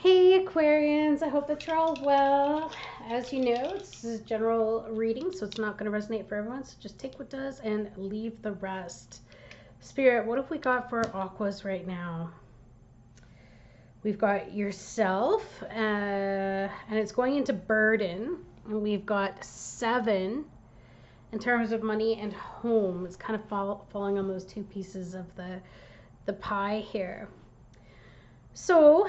Hey Aquarians, I hope that you're all well. As you know, this is a general reading, so it's not going to resonate for everyone, so just take what does and leave the rest. Spirit, what have we got for Aquas right now? We've got yourself, and it's going into burden. And we've got 7 in terms of money and home. It's kind of falling on those 2 pieces of the pie here. So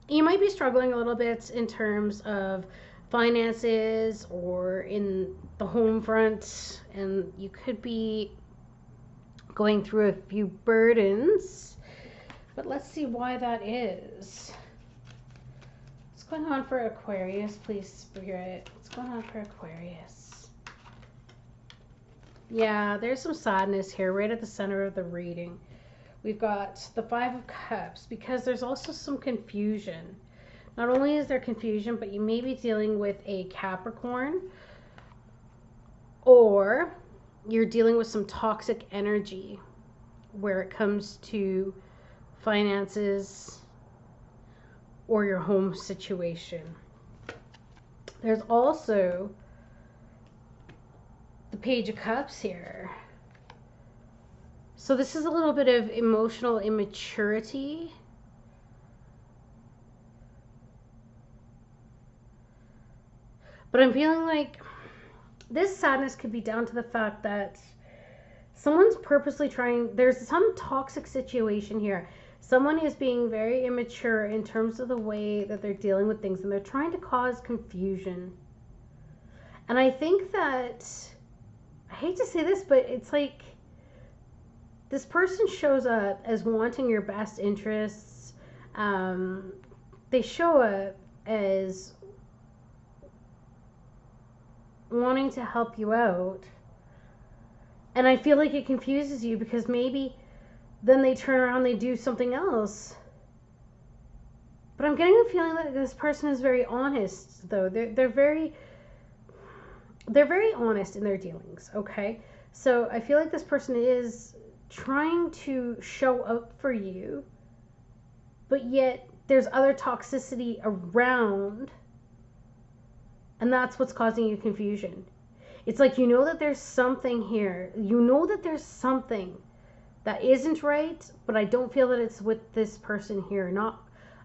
you might be struggling a little bit in terms of finances or in the home front, and you could be going through a few burdens, but let's see why that is. What's going on for Aquarius, please, Spirit? What's going on for Aquarius? Yeah, there's some sadness here right at the center of the reading. We've got the 5 of Cups, because there's also some confusion. Not only is there confusion, but you may be dealing with a Capricorn, or you're dealing with some toxic energy where it comes to finances or your home situation. There's also the Page of Cups here. So this is a little bit of emotional immaturity. But I'm feeling like this sadness could be down to the fact that someone's purposely trying, there's some toxic situation here. Someone is being very immature in terms of the way that they're dealing with things, and they're trying to cause confusion. And I think that, I hate to say this, but it's like, this person shows up as wanting your best interests. They show up as wanting to help you out. And I feel like it confuses you, because maybe then they turn around, they do something else. But I'm getting the feeling that this person is very honest, though. They're very honest in their dealings, okay? So I feel like this person is trying to show up for you, but yet there's other toxicity around, and that's what's causing you confusion. It's like, you know that there's something here. You know that there's something that isn't right, but I don't feel that it's with this person here.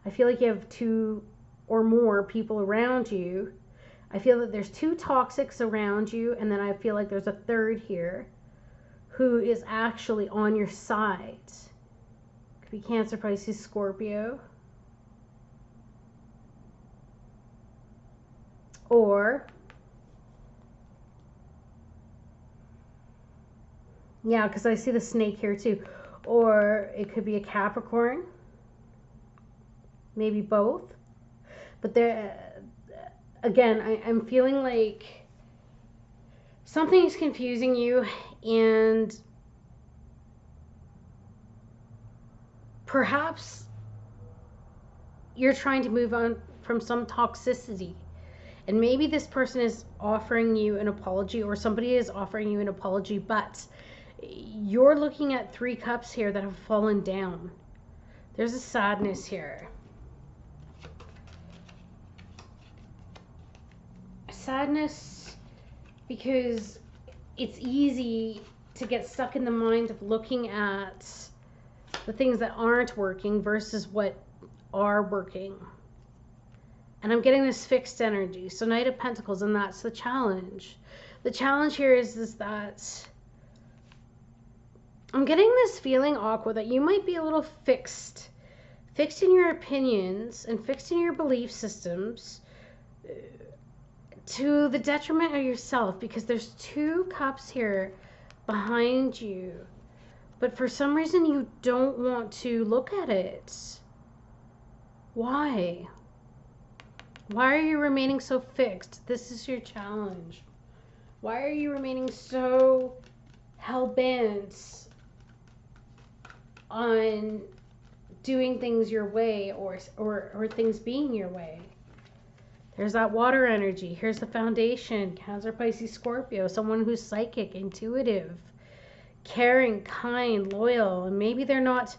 I feel like you have 2 or more people around you. I feel that there's 2 toxics around you, and then I feel like there's a third here who is actually on your side. Could be Cancer, Pisces, Scorpio. Or, yeah, because I see the snake here too. Or it could be a Capricorn. Maybe both. But there, again, I'm feeling like something's confusing you, and perhaps you're trying to move on from some toxicity. And maybe this person is offering you an apology, or somebody is offering you an apology, but you're looking at 3 cups here that have fallen down. There's a sadness here. Sadness because it's easy to get stuck in the mind of looking at the things that aren't working versus what are working. And I'm getting this fixed energy. So Knight of Pentacles, and that's the challenge. The challenge here is that I'm getting this feeling, Aqua, that you might be a little fixed in your opinions and fixed in your belief systems, to the detriment of yourself, because there's 2 cups here behind you, but for some reason you don't want to look at it. Why? Why are you remaining so fixed? This is your challenge. Why are you remaining so hell-bent on doing things your way, or things being your way? There's that water energy. Here's the Foundation, Cancer, Pisces, Scorpio. Someone who's psychic, intuitive, caring, kind, loyal. And maybe they're not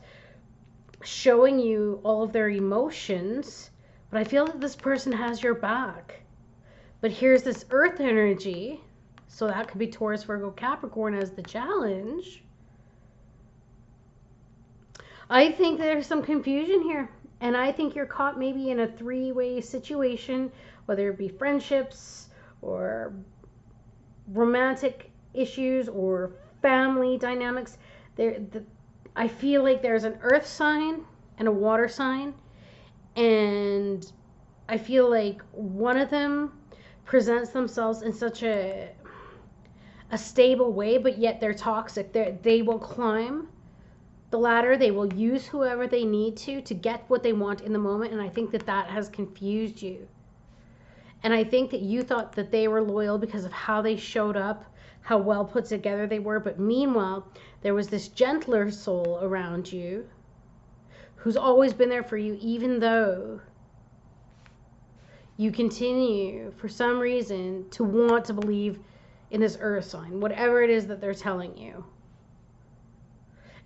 showing you all of their emotions, but I feel that this person has your back. But here's this earth energy, so that could be Taurus, Virgo, Capricorn as the challenge. I think there's some confusion here, and I think you're caught maybe in a three-way situation, whether it be friendships or romantic issues or family dynamics. I feel like there's an earth sign and a water sign, and I feel like one of them presents themselves in such a stable way, but yet they're toxic. They will climb the ladder. They will use whoever they need to get what they want in the moment, and I think that that has confused you. And I think that you thought that they were loyal because of how they showed up, how well put together they were, but meanwhile, there was this gentler soul around you who's always been there for you, even though you continue, for some reason, to want to believe in this earth sign, whatever it is that they're telling you.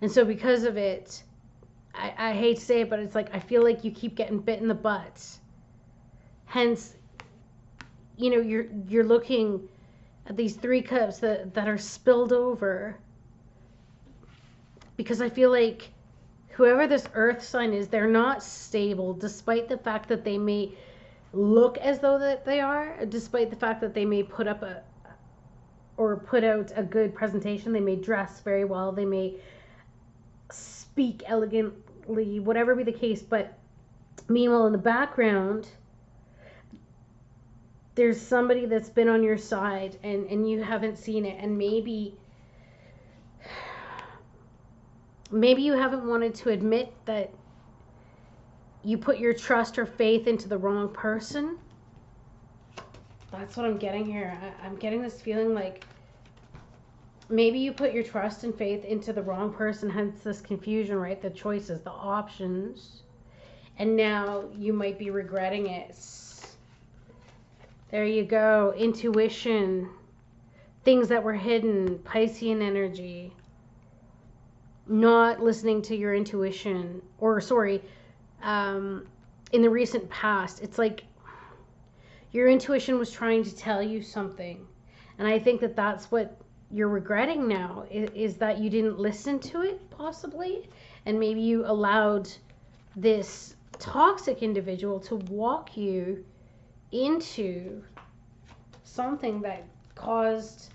And so because of it, I hate to say it, but it's like I feel like you keep getting bit in the butt. Hence, you know, you're looking at these 3 cups that are spilled over. Because I feel like whoever this earth sign is, they're not stable, despite the fact that they may look as though that they are, despite the fact that they may put out a good presentation. They may dress very well, they may speak elegantly, whatever be the case, but meanwhile in the background there's somebody that's been on your side and you haven't seen it, and maybe you haven't wanted to admit that you put your trust or faith into the wrong person. That's what I'm getting here. I'm getting this feeling like maybe you put your trust and faith into the wrong person, hence this confusion, right? The choices, the options. And now you might be regretting it. There you go. Intuition. Things that were hidden. Piscean energy. Not listening to your intuition. Or, sorry, in the recent past, it's like your intuition was trying to tell you something. And I think that that's what you're regretting now, is that you didn't listen to it, possibly. And maybe you allowed this toxic individual to walk you into something that caused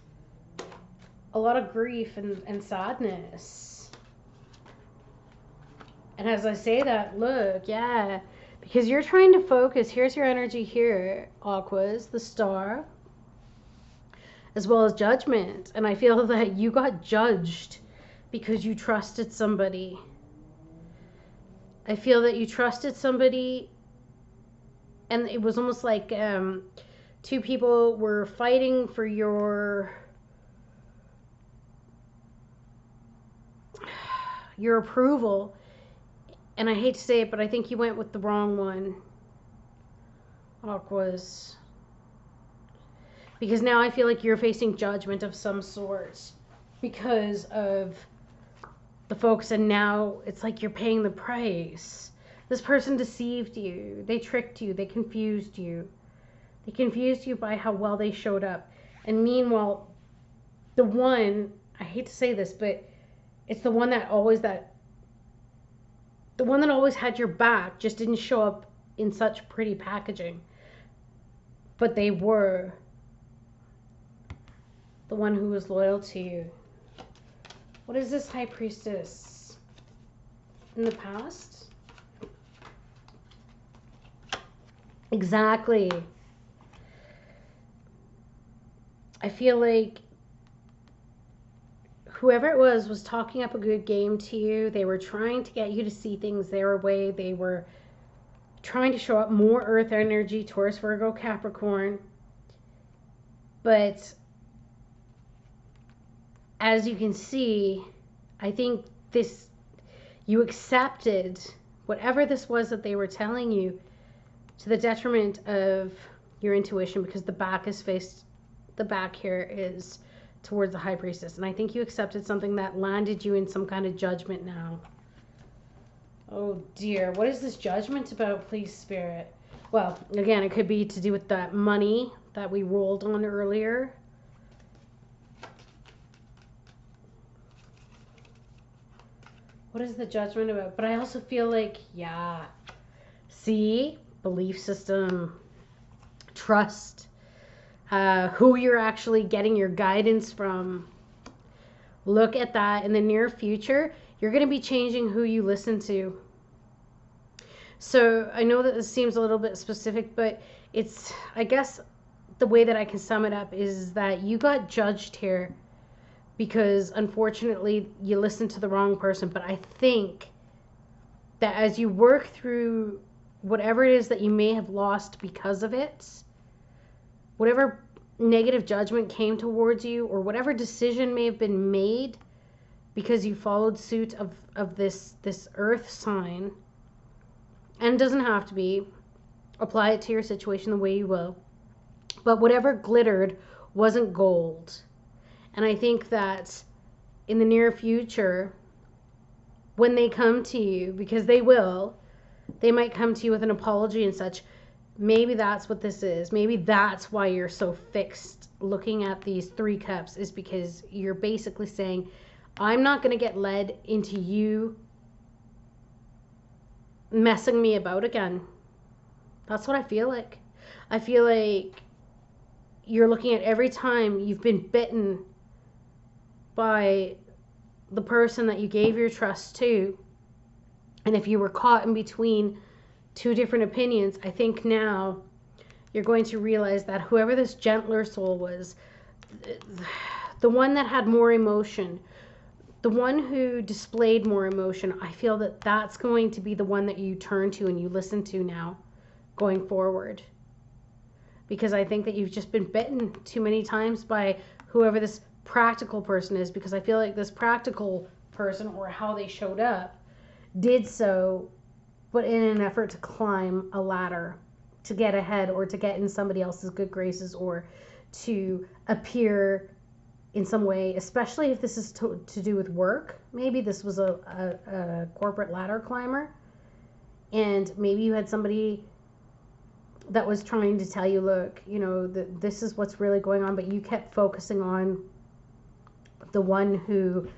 a lot of grief and sadness. And as I say that, look, yeah, because you're trying to focus. Here's your energy here, Aquas, the star, as well as judgment. And I feel that you got judged because you trusted somebody. I feel that you trusted somebody, and it was almost like 2 people were fighting for your approval. And I hate to say it, but I think you went with the wrong one, Aquas. Because now I feel like you're facing judgment of some sort because of the folks, and now it's like you're paying the price. This person deceived you. They tricked you. They confused you. They confused you by how well they showed up. And meanwhile, the one, I hate to say this, but it's the one that always had your back, just didn't show up in such pretty packaging. But they were the one who was loyal to you. What is this High Priestess in the past? Exactly. I feel like whoever it was talking up a good game to you. They were trying to get you to see things their way. They were trying to show up more earth energy, Taurus, Virgo, Capricorn. But as you can see, I think you accepted whatever this was that they were telling you to the detriment of your intuition, because the back here is towards the High Priestess. And I think you accepted something that landed you in some kind of judgment now. Oh dear. What is this judgment about, please, Spirit? Well, again, it could be to do with that money that we rolled on earlier. What is the judgment about? But I also feel like, yeah. See? Belief system. Trust. Who you're actually getting your guidance from. Look at that. In the near future, you're going to be changing who you listen to. So I know that this seems a little bit specific, but it's, I guess, the way that I can sum it up is that you got judged here because unfortunately you listened to the wrong person. But I think that as you work through whatever it is that you may have lost because of it, whatever negative judgment came towards you, or whatever decision may have been made because you followed suit of this earth sign, and it doesn't have to be, apply it to your situation the way you will, but whatever glittered wasn't gold. And I think that in the near future, when they come to you, because they will, they might come to you with an apology and such. Maybe that's what this is. Maybe that's why you're so fixed looking at these 3 cups, is because you're basically saying, I'm not going to get led into you messing me about again. That's what I feel like. I feel like you're looking at every time you've been bitten by the person that you gave your trust to, and if you were caught in between 2 different opinions, I think now you're going to realize that whoever this gentler soul was, the one that had more emotion, the one who displayed more emotion, I feel that that's going to be the one that you turn to and you listen to now going forward. Because I think that you've just been bitten too many times by whoever this practical person is, because I feel like this practical person, or how they showed up, did so but in an effort to climb a ladder, to get ahead, or to get in somebody else's good graces, or to appear in some way, especially if this is to do with work. Maybe this was a corporate ladder climber, and maybe you had somebody that was trying to tell you, look, you know, this is what's really going on, but you kept focusing on the one who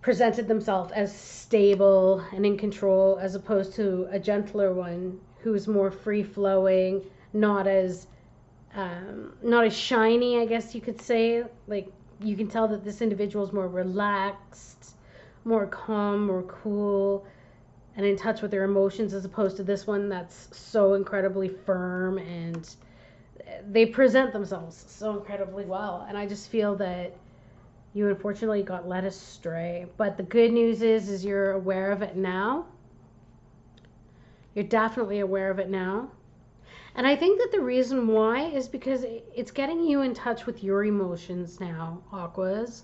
presented themselves as stable and in control, as opposed to a gentler one who's more free-flowing, not as shiny, I guess you could say. Like, you can tell that this individual is more relaxed, more calm, more cool, and in touch with their emotions, as opposed to this one that's so incredibly firm, and they present themselves so incredibly well. And I just feel that you unfortunately got led astray. But the good news is you're aware of it now. You're definitely aware of it now. And I think that the reason why is because it's getting you in touch with your emotions now, Aquas.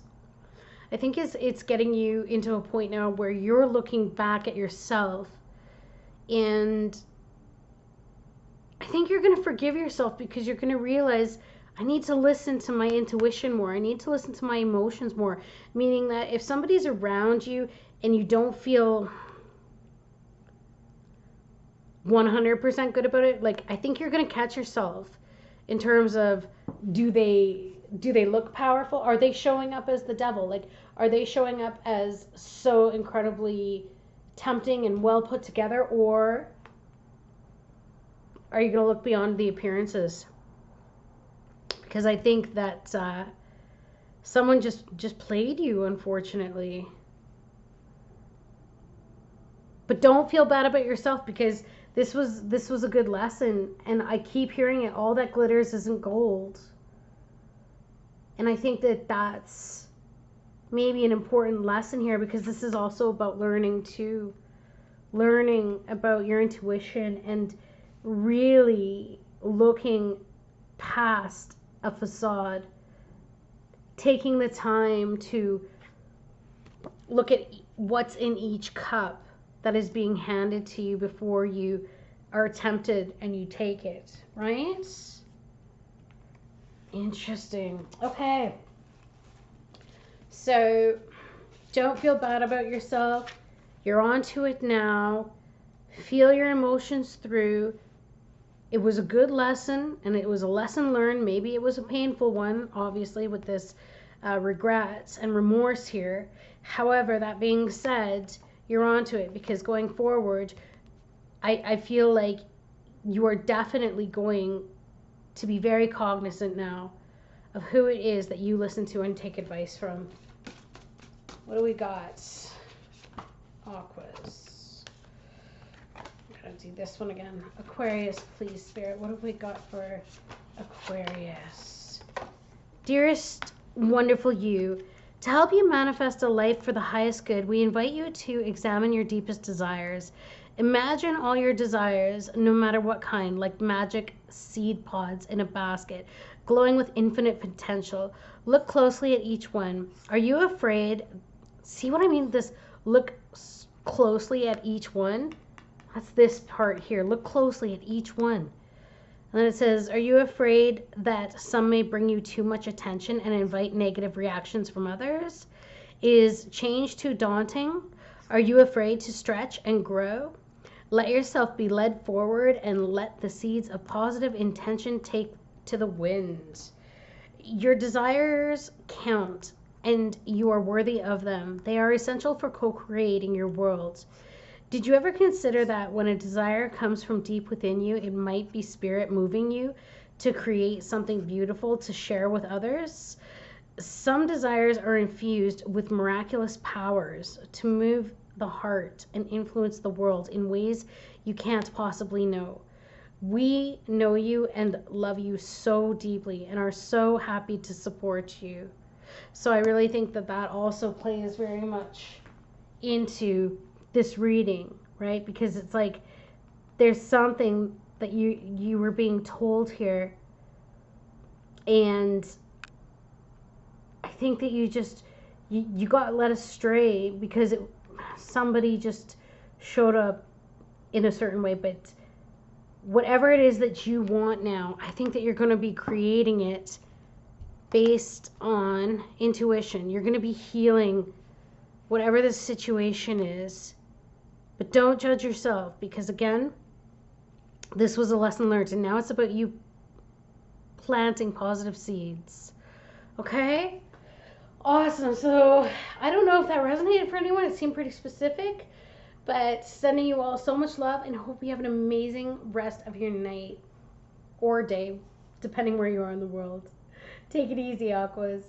I think it's getting you into a point now where you're looking back at yourself, and I think you're going to forgive yourself, because you're going to realize, I need to listen to my intuition more. I need to listen to my emotions more. Meaning that if somebody's around you and you don't feel 100% good about it, like, I think you're going to catch yourself in terms of, do they look powerful? Are they showing up as the devil? Like, are they showing up as so incredibly tempting and well put together? Or are you going to look beyond the appearances? Because I think that someone just played you, unfortunately. But don't feel bad about yourself, because this was a good lesson, and I keep hearing it. All that glitters isn't gold. And I think that that's maybe an important lesson here, because this is also about learning too. Learning about your intuition and really looking past a facade, taking the time to look at what's in each cup that is being handed to you before you are tempted and you take it, right? Interesting. Okay. So don't feel bad about yourself. You're onto it now. Feel your emotions through. It was a good lesson, and it was a lesson learned. Maybe it was a painful one, obviously, with this regrets and remorse here. However, that being said, you're onto it, because going forward, I feel like you are definitely going to be very cognizant now of who it is that you listen to and take advice from. What do we got? Aquas. I'm going to do this one again. Aquarius, please, Spirit. What have we got for Aquarius? Dearest, wonderful you, to help you manifest a life for the highest good, we invite you to examine your deepest desires. Imagine all your desires, no matter what kind, like magic seed pods in a basket, glowing with infinite potential. Look closely at each one. Are you afraid? See what I mean? This look closely at each one. That's this part here. Look closely at each one. And then it says, are you afraid that some may bring you too much attention and invite negative reactions from others? Is change too daunting? Are you afraid to stretch and grow? Let yourself be led forward and let the seeds of positive intention take to the wind. Your desires count, and you are worthy of them. They are essential for co-creating your world. Did you ever consider that when a desire comes from deep within you, it might be spirit moving you to create something beautiful to share with others? Some desires are infused with miraculous powers to move the heart and influence the world in ways you can't possibly know. We know you and love you so deeply and are so happy to support you. So I really think that that also plays very much into this reading, right? Because it's like there's something that you were being told here, and I think that you got led astray because somebody just showed up in a certain way. But whatever it is that you want now, I think that you're going to be creating it based on intuition. You're going to be healing whatever the situation is. But don't judge yourself, because again, this was a lesson learned, and now it's about you planting positive seeds. Okay? Awesome. So I don't know if that resonated for anyone. It seemed pretty specific, but sending you all so much love and hope you have an amazing rest of your night or day, depending where you are in the world. Take it easy, Aquas.